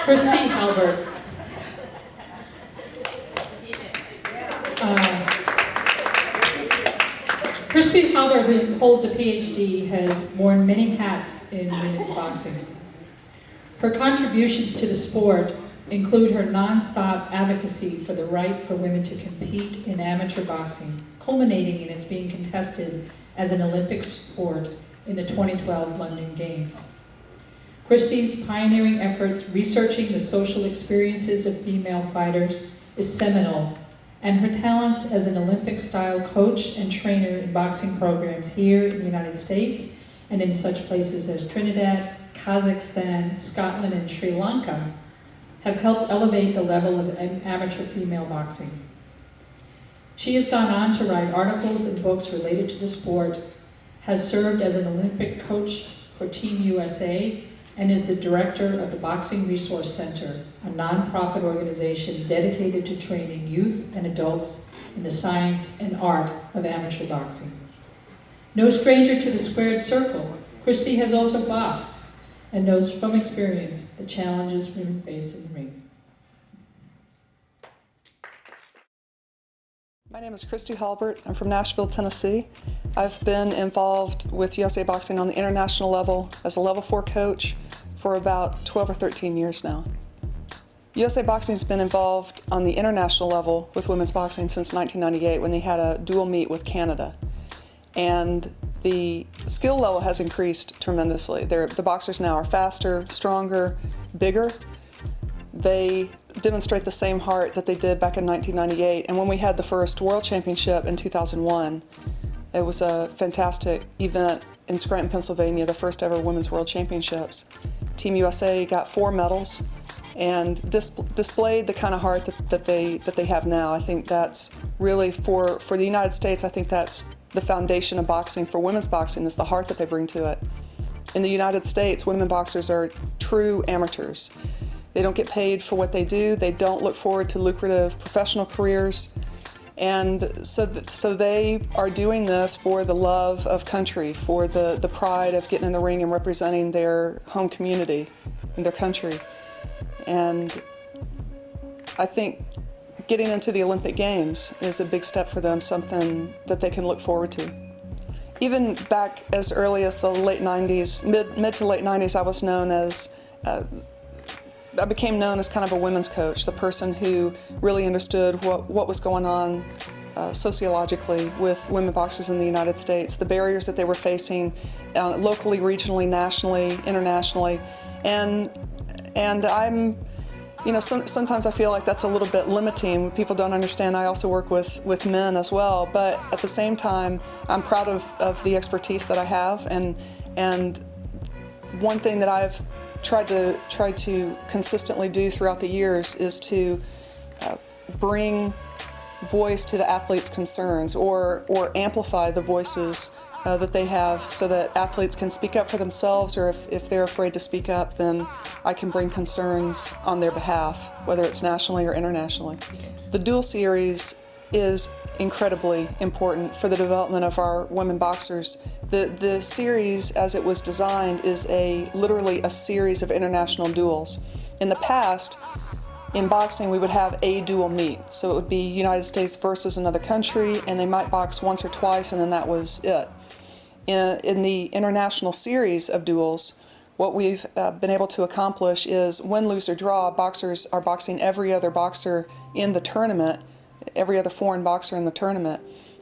Christy Halbert. Christy Halbert, who holds a Ph.D., has worn many hats in women's boxing. Her contributions to the sport include her nonstop advocacy for the right for women to compete in amateur boxing, culminating in its being contested as an Olympic sport in the 2012 London Games. Christie's pioneering efforts researching the social experiences of female fighters is seminal, and her talents as an Olympic-style coach and trainer in boxing programs here in the United States and in such places as Trinidad, Kazakhstan, Scotland, and Sri Lanka have helped elevate the level of amateur female boxing. She has gone on to write articles and books related to the sport, has served as an Olympic coach for Team USA, and is the director of the Boxing Resource Center, a nonprofit organization dedicated to training youth and adults in the science and art of amateur boxing. No stranger to the squared circle, Christy has also boxed and knows from experience the challenges women face in the ring. My name is Christy Halbert. I'm from Nashville, Tennessee. I've been involved with USA Boxing on the international level as a level 4 coach for about 12 or 13 years now. USA Boxing has been involved on the international level with women's boxing since 1998 when they had a dual meet with Canada. And the skill level has increased tremendously. The boxers now are faster, stronger, bigger. They demonstrate the same heart that they did back in 1998. And when we had the first World Championship in 2001, it was a fantastic event in Scranton, Pennsylvania, the first ever Women's World Championships. Team USA got 4 medals and displayed the kind of heart that they have now. I think that's really, for the United States, I think that's the foundation of boxing for women's boxing, is the heart that they bring to it. In the United States, women boxers are true amateurs. They don't get paid for what they do. They don't look forward to lucrative professional careers. And so they are doing this for the love of country, for the pride of getting in the ring and representing their home community and their country. And I think getting into the Olympic Games is a big step for them, something that they can look forward to. Even back as early as the late 90s, mid to late 90s, I became known as kind of a women's coach, the person who really understood what was going on sociologically with women boxers in the United States, the barriers that they were facing locally, regionally, nationally, internationally. And I'm, sometimes I feel like that's a little bit limiting. People don't understand I also work with men as well, but at the same time, I'm proud of the expertise that I have, and one thing that I've tried to consistently do throughout the years is to bring voice to the athletes' concerns, or amplify the voices that they have, so that athletes can speak up for themselves, or if they're afraid to speak up, then I can bring concerns on their behalf, whether it's nationally or internationally. The dual series is incredibly important for the development of our women boxers. The series, as it was designed, is literally a series of international duels. In the past, in boxing, we would have a dual meet. So it would be United States versus another country, and they might box once or twice, and then that was it. In the international series of duels, what we've been able to accomplish is win, lose, or draw, boxers are boxing every other boxer in the tournament, every other foreign boxer in the tournament.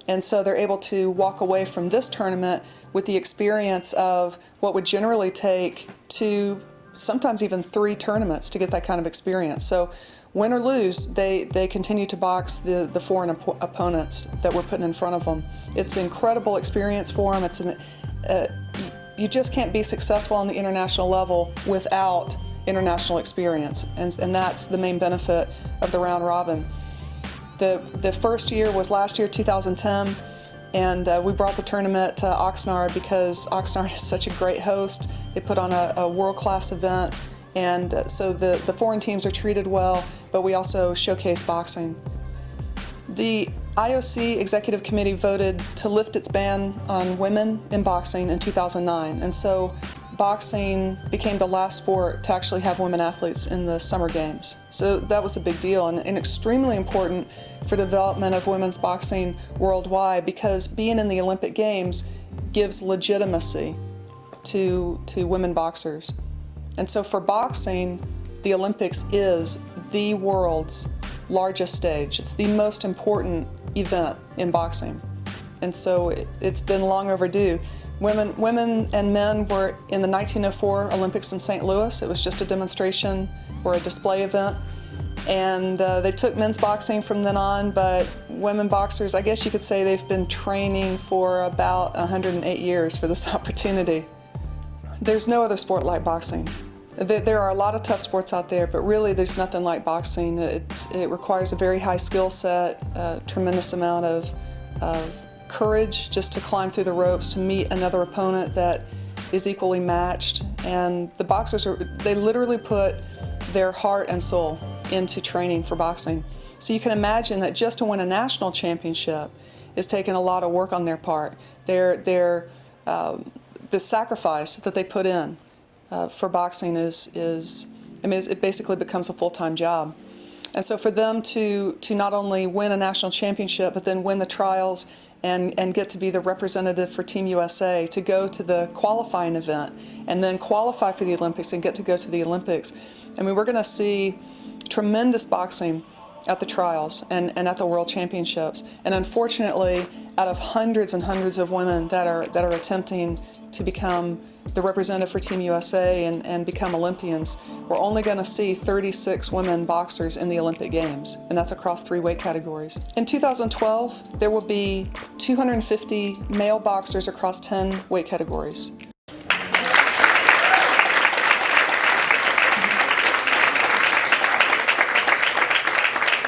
And so they're able to walk away from this tournament with the experience of what would generally take 2, sometimes even 3 tournaments to get that kind of experience. So win or lose, they continue to box the foreign opponents that we're putting in front of them. It's an incredible experience for them. You just can't be successful on the international level without international experience, and that's the main benefit of the round robin. The first year was last year, 2010, and we brought the tournament to Oxnard because Oxnard is such a great host. They put on a world-class event, and so the foreign teams are treated well, but we also showcase boxing. The IOC Executive Committee voted to lift its ban on women in boxing in 2009, and so boxing became the last sport to actually have women athletes in the summer games. So that was a big deal and extremely important for the development of women's boxing worldwide, because being in the Olympic Games gives legitimacy to women boxers. And so for boxing, the Olympics is the world's largest stage. It's the most important event in boxing. And so it's been long overdue. Women and men were in the 1904 Olympics in St. Louis. It was just a demonstration or a display event. And they took men's boxing from then on, but women boxers, I guess you could say they've been training for about 108 years for this opportunity. There's no other sport like boxing. There are a lot of tough sports out there, but really there's nothing like boxing. It requires a very high skill set, a tremendous amount of courage just to climb through the ropes to meet another opponent that is equally matched. And the boxers, they literally put their heart and soul into training for boxing. So you can imagine that just to win a national championship is taking a lot of work on their part. The sacrifice that they put in for boxing it basically becomes a full-time job. And so for them to not only win a national championship, but then win the trials and get to be the representative for Team USA, to go to the qualifying event and then qualify for the Olympics and get to go to the Olympics. I mean, we're going to see tremendous boxing at the trials and at the World Championships. And unfortunately, out of hundreds and hundreds of women that are attempting to become the representative for Team USA and become Olympians, we're only going to see 36 women boxers in the Olympic Games, and that's across 3 weight categories. In 2012, there will be 250 male boxers across 10 weight categories.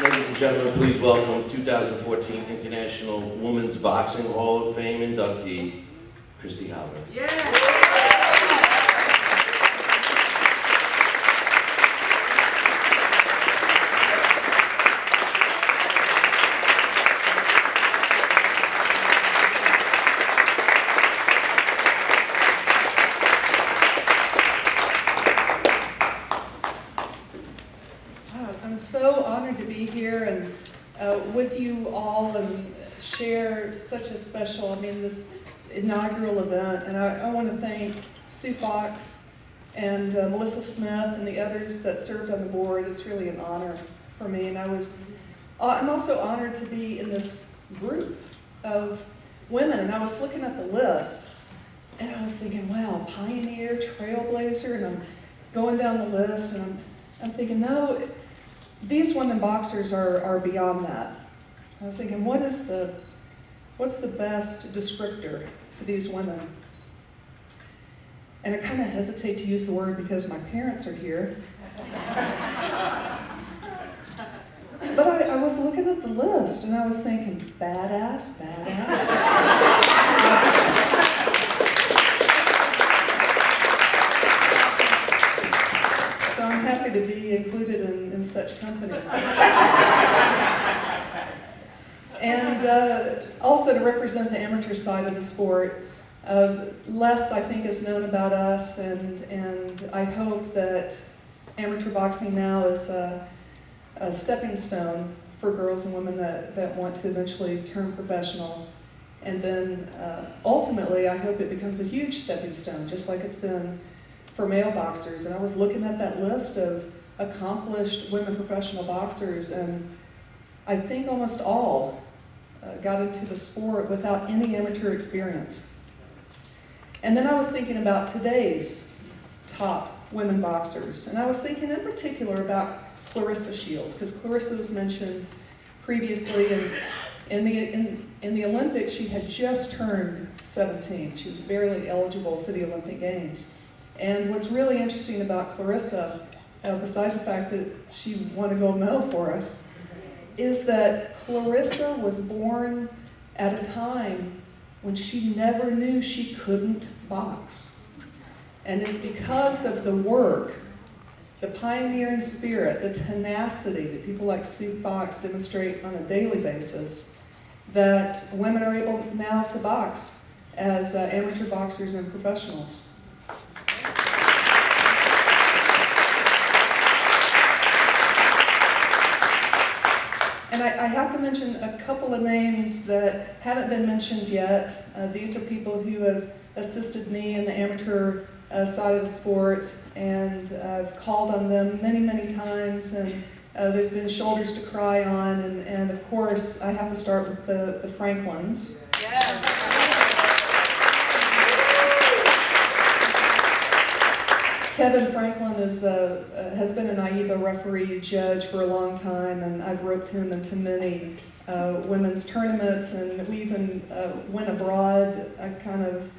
Ladies and gentlemen, please welcome 2014 International Women's Boxing Hall of Fame inductee, Christy Halbert. Yeah. I'm so honored to be here and with you all and share such a special, this inaugural event. And I want to thank Sue Fox and Melissa Smith and the others that served on the board. It's really an honor for me. And I'm also honored to be in this group of women. And I was looking at the list and I was thinking, wow, pioneer, trailblazer, and I'm going down the list and I'm thinking, no, these women boxers are beyond that. I was thinking, what's the best descriptor for these women? And I kind of hesitate to use the word because my parents are here. But I was looking at the list and I was thinking, badass, badass, badass. So I'm happy to be included in such company. And also to represent the amateur side of the sport. Less, I think, is known about us, and I hope that amateur boxing now is a stepping stone for girls and women that want to eventually turn professional. And then ultimately, I hope it becomes a huge stepping stone, just like it's been for male boxers. And I was looking at that list of accomplished women professional boxers, and I think almost all got into the sport without any amateur experience. And then I was thinking about today's top women boxers, and I was thinking in particular about Clarissa Shields, because Clarissa was mentioned previously, and in the Olympics she had just turned 17. She was barely eligible for the Olympic Games. And what's really interesting about Clarissa, besides the fact that she won a gold medal for us, is that Clarissa was born at a time when she never knew she couldn't box. And it's because of the work, the pioneering spirit, the tenacity that people like Sue Fox demonstrate on a daily basis, that women are able now to box as amateur boxers and professionals. And I have to mention a couple of names that haven't been mentioned yet. These are people who have assisted me in the amateur side of the sport, and I've called on them many, many times, and they've been shoulders to cry on, and of course I have to start with the Franklins. Kevin Franklin has been an AIBA referee judge for a long time, and I've roped him into many women's tournaments, and we even went abroad, a kind of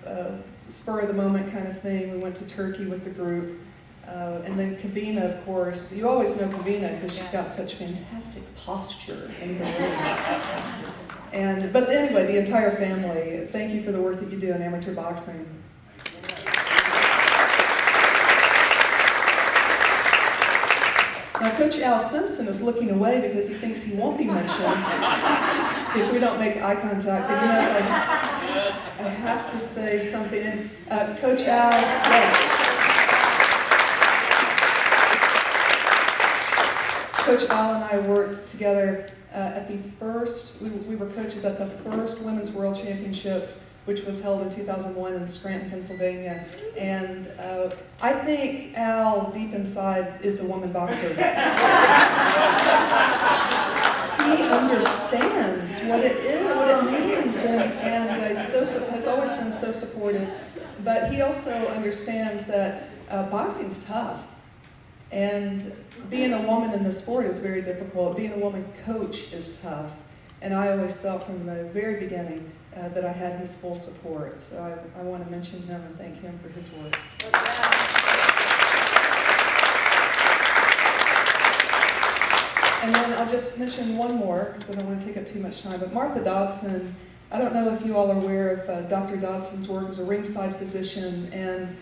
spur of the moment kind of thing. We went to Turkey with the group. And then Kavina, of course, you always know Kavina because she's got such fantastic posture in the ring. But anyway, the entire family, thank you for the work that you do in amateur boxing. Now, Coach Al Simpson is looking away because he thinks he won't be mentioned if we don't make eye contact. But he knows I have to say something. And, Coach Al, yes. Coach Al and I worked together at the first, we were coaches at the first Women's World Championships, which was held in 2001 in Scranton, Pennsylvania. And I think Al, deep inside, is a woman boxer. He understands what it is, what it means, and has always been so supportive. But he also understands that boxing's tough. And being a woman in the sport is very difficult. Being a woman coach is tough. And I always felt from the very beginning that I had his full support. So I want to mention him and thank him for his work. And then I'll just mention one more, because I don't want to take up too much time. But Martha Dobson, I don't know if you all are aware of Dr. Dodson's work as a ringside physician. And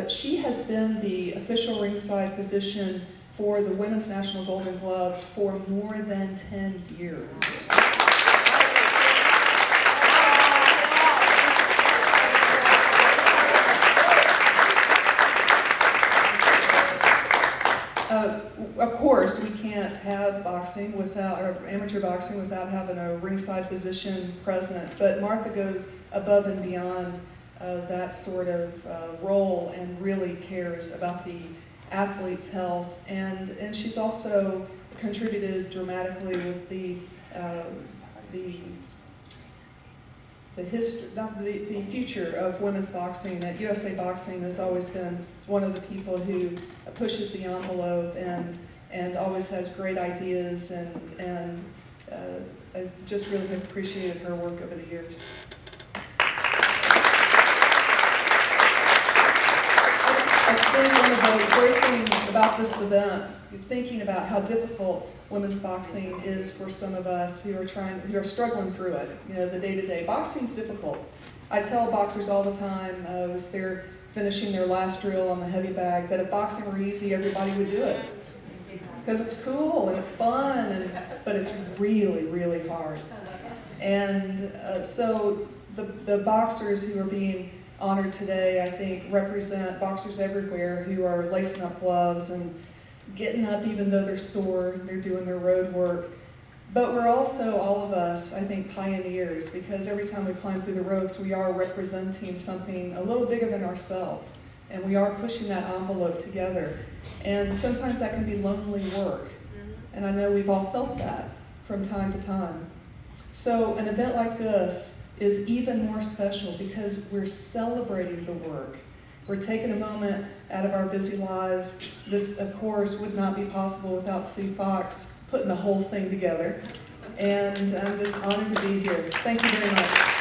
she has been the official ringside physician for the Women's National Golden Gloves for more than 10 years. Of course, we can't have boxing without, or amateur boxing without having a ringside physician present, but Martha goes above and beyond that sort of role and really cares about the athlete's health, and she's also contributed dramatically with the future of women's boxing. At USA Boxing has always been one of the people who pushes the envelope and always has great ideas, and I just really have appreciated her work over the years. I think one of the great things about this event, thinking about how difficult women's boxing is for some of us who are struggling through it. You know, the day-to-day. Boxing's difficult. I tell boxers all the time as they're finishing their last drill on the heavy bag that if boxing were easy, everybody would do it. Because it's cool and it's fun, but it's really, really hard. And so the boxers who are being honored today, I think, represent boxers everywhere who are lacing up gloves and getting up even though they're sore, they're doing their road work. But we're also, all of us, I think, pioneers, because every time we climb through the ropes, we are representing something a little bigger than ourselves, and we are pushing that envelope together. And sometimes that can be lonely work, and I know we've all felt that from time to time. So an event like this is even more special because we're celebrating the work. We're taking a moment out of our busy lives. This, of course, would not be possible without Sue Fox putting the whole thing together. And I'm just honored to be here. Thank you very much.